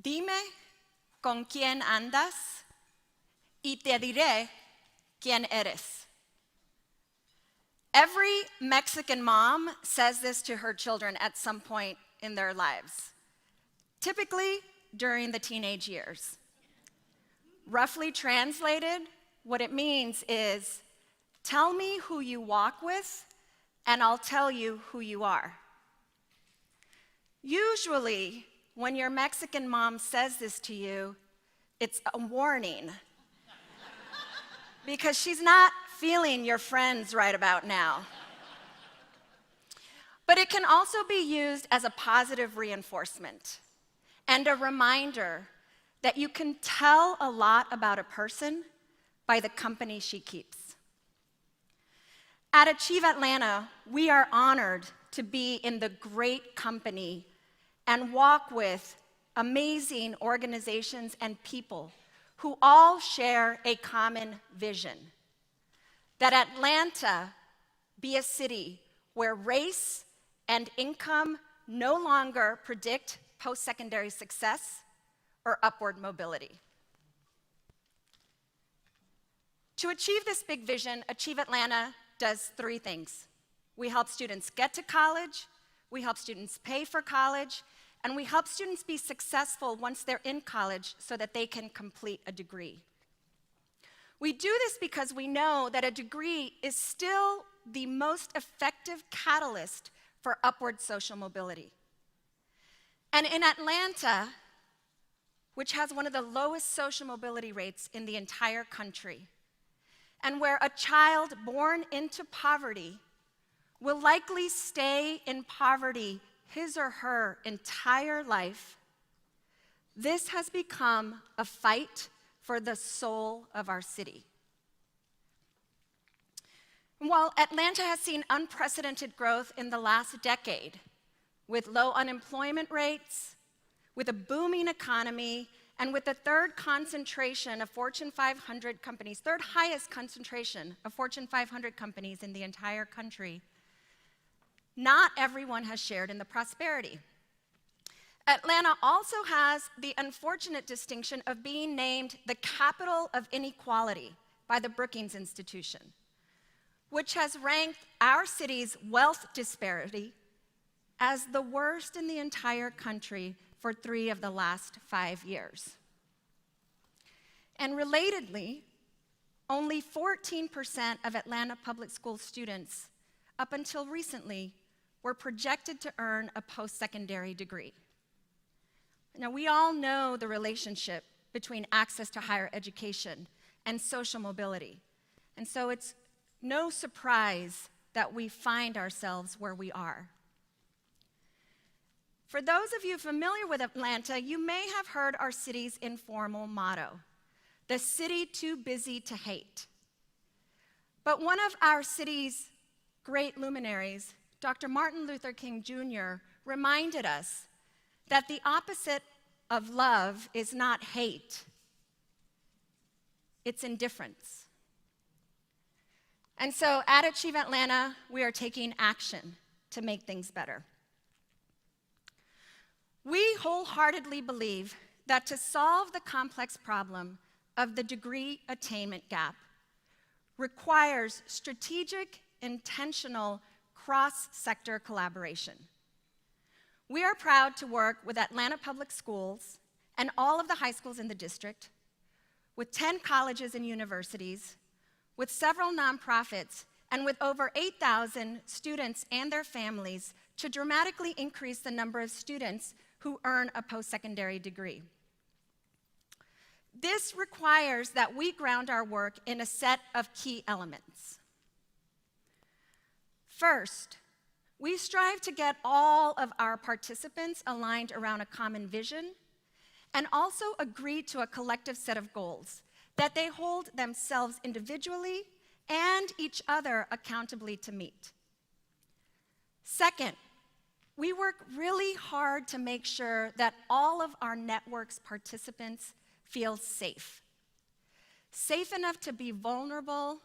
Dime con quién andas y te diré quién eres. Every Mexican mom says this to her children at some point in their lives, typically during the teenage years. Roughly translated, what it means is, tell me who you walk with, and I'll tell you who you are. Usually, when your Mexican mom says this to you, it's a warning. Because she's not feeling your friends right about now. But it can also be used as a positive reinforcement and a reminder that you can tell a lot about a person by the company she keeps. At Achieve Atlanta, we are honored to be in the great company and walk with amazing organizations and people who all share a common vision: that Atlanta be a city where race and income no longer predict post-secondary success or upward mobility. To achieve this big vision, Achieve Atlanta does three things. We help students get to college, we help students pay for college, and we help students be successful once they're in college so that they can complete a degree. We do this because we know that a degree is still the most effective catalyst for upward social mobility. And in Atlanta, which has one of the lowest social mobility rates in the entire country, and where a child born into poverty will likely stay in poverty his or her entire life, this has become a fight for the soul of our city. While Atlanta has seen unprecedented growth in the last decade, with low unemployment rates, with a booming economy, and with the third concentration of Fortune 500 companies, third highest concentration of Fortune 500 companies in the entire country, not everyone has shared in the prosperity. Atlanta also has the unfortunate distinction of being named the capital of inequality by the Brookings Institution, which has ranked our city's wealth disparity as the worst in the entire country for 3 of the last 5 years. And relatedly, only 14% of Atlanta public school students, up until recently, were projected to earn a post-secondary degree. Now, we all know the relationship between access to higher education and social mobility. And so it's no surprise that we find ourselves where we are. For those of you familiar with Atlanta, you may have heard our city's informal motto, the city too busy to hate. But one of our city's great luminaries, Dr. Martin Luther King Jr., reminded us that the opposite of love is not hate, it's indifference. And so at Achieve Atlanta, we are taking action to make things better. We wholeheartedly believe that to solve the complex problem of the degree attainment gap requires strategic, intentional, cross-sector collaboration. We are proud to work with Atlanta Public Schools and all of the high schools in the district, with 10 colleges and universities, with several nonprofits, and with over 8,000 students and their families to dramatically increase the number of students who earn a post-secondary degree. This requires that we ground our work in a set of key elements. First, we strive to get all of our participants aligned around a common vision and also agree to a collective set of goals that they hold themselves individually and each other accountably to meet. Second, we work really hard to make sure that all of our network's participants feel safe. Safe enough to be vulnerable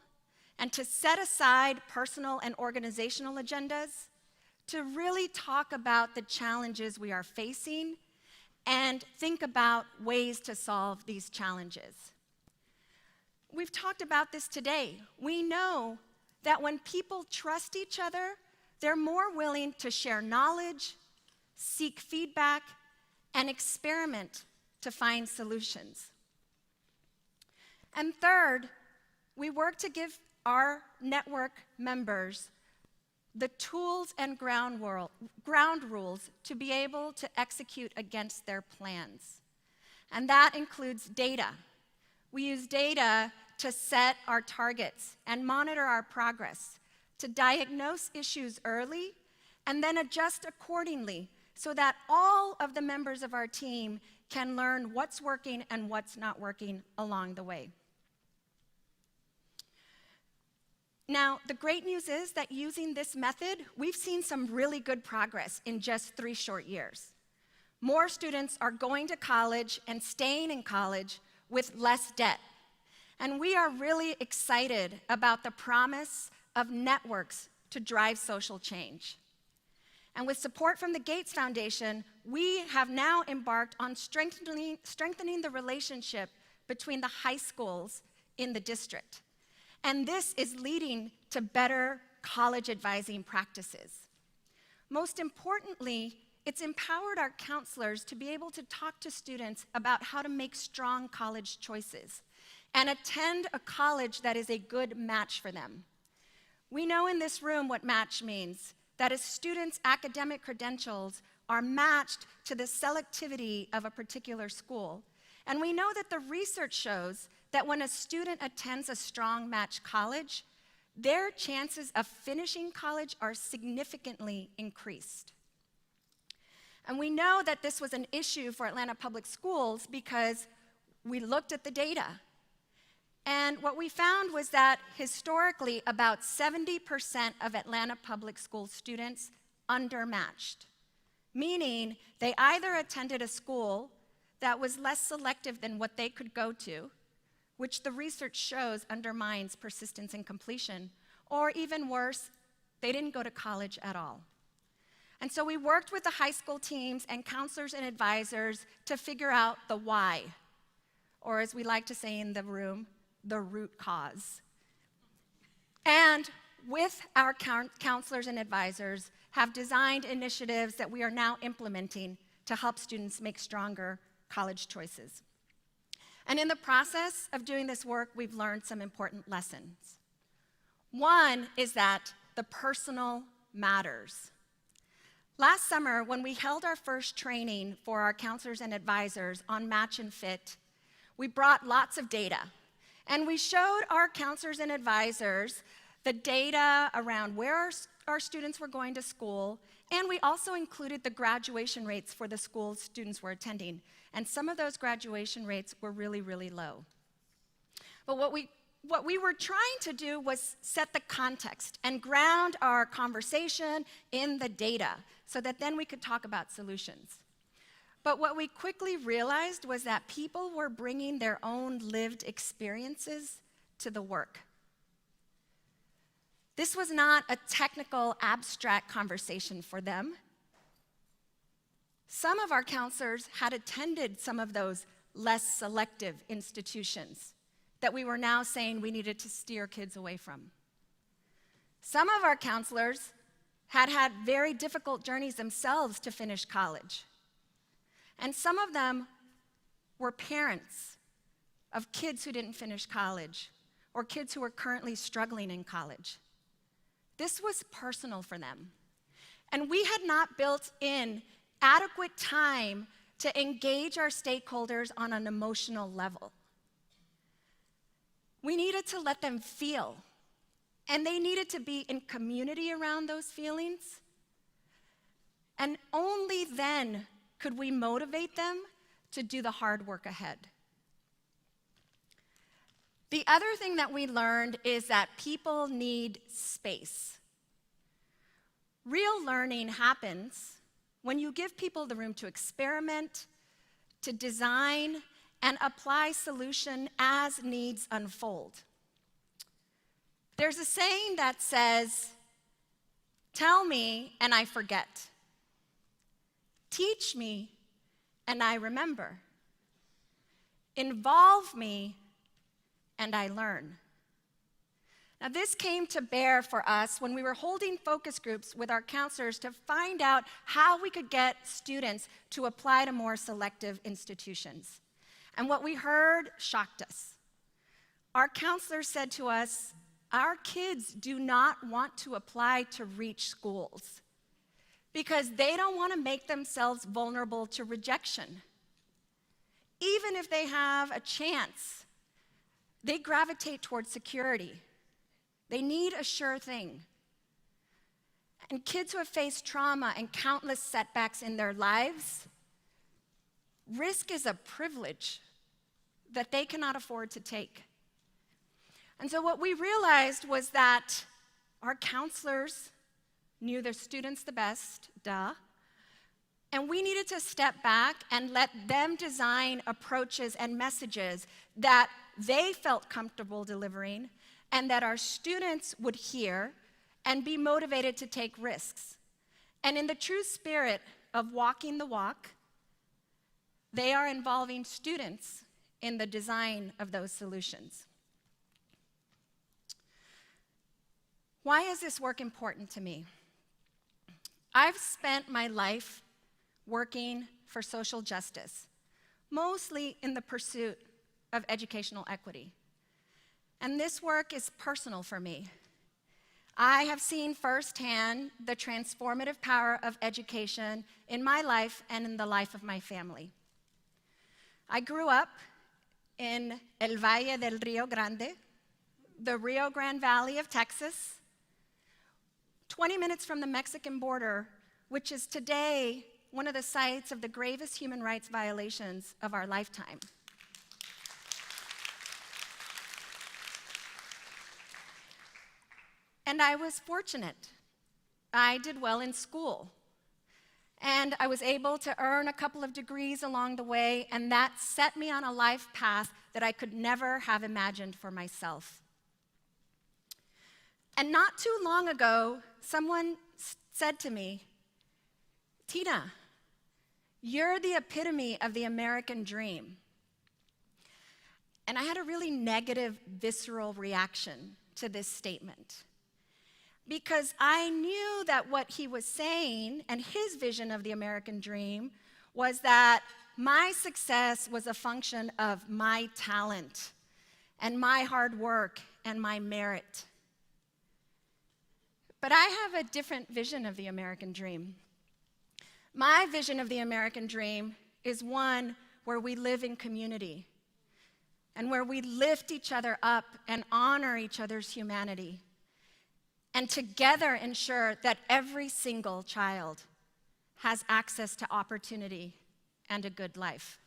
and to set aside personal and organizational agendas to really talk about the challenges we are facing and think about ways to solve these challenges. We've talked about this today. We know that when people trust each other, they're more willing to share knowledge, seek feedback, and experiment to find solutions. And third, we work to give our network members the tools and ground rules to be able to execute against their plans. And that includes data. We use data to set our targets and monitor our progress, to diagnose issues early, and then adjust accordingly so that all of the members of our team can learn what's working and what's not working along the way. Now, the great news is that using this method, we've seen some really good progress in just 3 short years. More students are going to college and staying in college with less debt. And we are really excited about the promise of networks to drive social change. And with support from the Gates Foundation, we have now embarked on strengthening the relationship between the high schools in the district. And this is leading to better college advising practices. Most importantly, it's empowered our counselors to be able to talk to students about how to make strong college choices and attend a college that is a good match for them. We know in this room what match means, that a student's academic credentials are matched to the selectivity of a particular school. And we know that the research shows that when a student attends a strong match college, their chances of finishing college are significantly increased. And we know that this was an issue for Atlanta Public Schools because we looked at the data. And what we found was that historically, about 70% of Atlanta Public School students undermatched, meaning they either attended a school that was less selective than what they could go to, which the research shows undermines persistence and completion, or even worse, they didn't go to college at all. And so we worked with the high school teams and counselors and advisors to figure out the why, or as we like to say in the room, the root cause. And with our counselors and advisors, have designed initiatives that we are now implementing to help students make stronger college choices. And in the process of doing this work, we've learned some important lessons. One is that the personal matters. Last summer, when we held our first training for our counselors and advisors on match and fit, we brought lots of data. And we showed our counselors and advisors the data around where our students were going to school, and we also included the graduation rates for the schools students were attending. And some of those graduation rates were really, really low. But what we were trying to do was set the context and ground our conversation in the data so that then we could talk about solutions. But what we quickly realized was that people were bringing their own lived experiences to the work. This was not a technical, abstract conversation for them. Some of our counselors had attended some of those less selective institutions that we were now saying we needed to steer kids away from. Some of our counselors had had very difficult journeys themselves to finish college. And some of them were parents of kids who didn't finish college or kids who were currently struggling in college. This was personal for them. And we had not built in adequate time to engage our stakeholders on an emotional level. We needed to let them feel, and they needed to be in community around those feelings. And only then could we motivate them to do the hard work ahead. The other thing that we learned is that people need space. Real learning happens when you give people the room to experiment, to design, and apply solution as needs unfold. There's a saying that says, "Tell me and I forget. Teach me and I remember. Involve me, and I learn. Now, this came to bear for us when we were holding focus groups with our counselors to find out how we could get students to apply to more selective institutions. And what we heard shocked us. Our counselors said to us, our kids do not want to apply to reach schools because they don't want to make themselves vulnerable to rejection. Even if they have a chance, they gravitate towards security. They need a sure thing. And kids who have faced trauma and countless setbacks in their lives, risk is a privilege that they cannot afford to take. And so what we realized was that our counselors knew their students the best, duh, and we needed to step back and let them design approaches and messages that they felt comfortable delivering and that our students would hear and be motivated to take risks. And in the true spirit of walking the walk, they are involving students in the design of those solutions. Why is this work important to me? I've spent my life working for social justice, mostly in the pursuit of educational equity. And this work is personal for me. I have seen firsthand the transformative power of education in my life and in the life of my family. I grew up in El Valle del Rio Grande, the Rio Grande Valley of Texas, 20 minutes from the Mexican border, which is today one of the sites of the gravest human rights violations of our lifetime. And I was fortunate. I did well in school. And I was able to earn a couple of degrees along the way, and that set me on a life path that I could never have imagined for myself. And not too long ago, someone said to me, Tina, you're the epitome of the American dream. And I had a really negative, visceral reaction to this statement. Because I knew that what he was saying and his vision of the American dream was that my success was a function of my talent and my hard work and my merit. But I have a different vision of the American dream. My vision of the American dream is one where we live in community and where we lift each other up and honor each other's humanity, and together ensure that every single child has access to opportunity and a good life.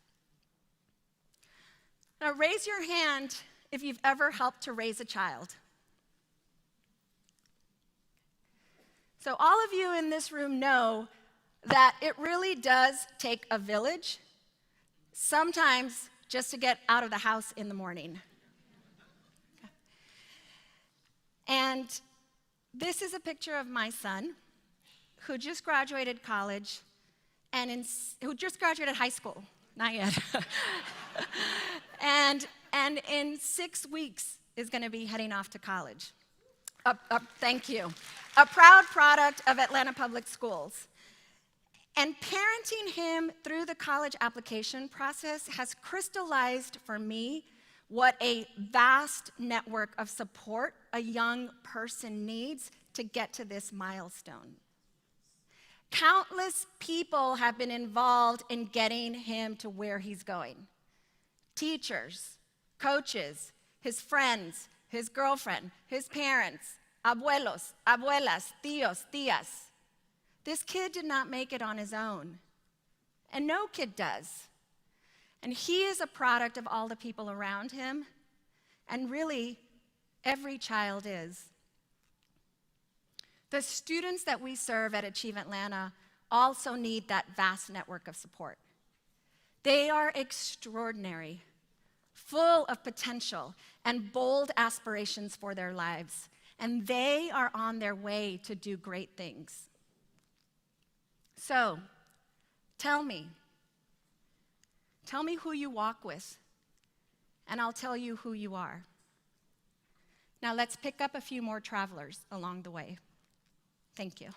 Now, raise your hand if you've ever helped to raise a child. So all of you in this room know that it really does take a village, sometimes just to get out of the house in the morning. And this is a picture of my son, who just graduated college, and who just graduated high school, not yet. and in 6 weeks is going to be heading off to college. Thank you. A proud product of Atlanta Public Schools. And parenting him through the college application process has crystallized for me what a vast network of support a young person needs to get to this milestone. Countless people have been involved in getting him to where he's going. Teachers, coaches, his friends, his girlfriend, his parents, abuelos, abuelas, tíos, tías. This kid did not make it on his own, and no kid does. And he is a product of all the people around him, and really, every child is. The students that we serve at Achieve Atlanta also need that vast network of support. They are extraordinary, full of potential and bold aspirations for their lives, and they are on their way to do great things. So, tell me, Tell me who you walk with, and I'll tell you who you are. Now let's pick up a few more travelers along the way. Thank you.